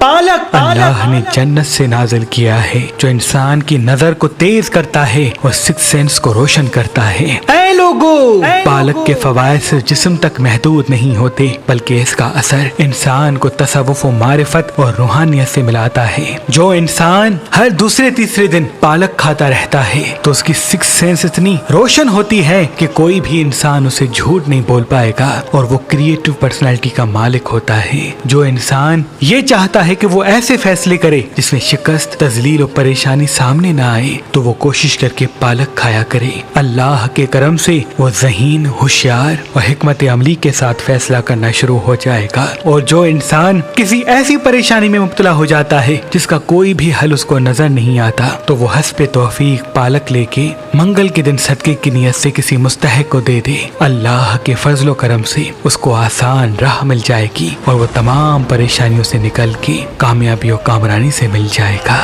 पालक अल्लाह ने जन्नत से नाजिल किया है, जो इंसान की नजर को तेज करता है और सिक्स सेंस को रोशन करता है। ऐ लोगों, पालक के फवायद से जिस्म तक महदूद नहीं होते, बल्कि इसका असर इंसान को तसव्वुफ, मारिफत और रूहानियत से मिलाता है। जो इंसान हर दूसरे तीसरे दिन पालक खाता रहता है तो उसकी सिक्स सेंस इतनी रोशन होती है कि कोई भी इंसान उसे झूठ नहीं बोल पाएगा और वो क्रिएटिव पर्सनैलिटी का मालिक होता है। जो इंसान ये चाहता है कि वो ऐसे फैसले करे जिसमें शिकस्त, तजलील और परेशानी सामने ना आए, तो वो कोशिश करके पालक खाया करे। अल्लाह के करम से वो ज़हीन, होशियार और हिकमत अमली के साथ फैसला करना शुरू हो जाएगा। और जो इंसान किसी ऐसी परेशानी में मुब्तला हो जाता है जिसका कोई भी हल उसको नजर नहीं आता, तो वो हस्बे तौफीक पालक लेके मंगल के दिन सदके की नियत से किसी मुस्तहिक को दे दे। अल्लाह के फजलो करम से उसको आसान राह मिल जाएगी और वो तमाम परेशानियों से निकल के कामयाबी और कामरानी से मिल जाएगा।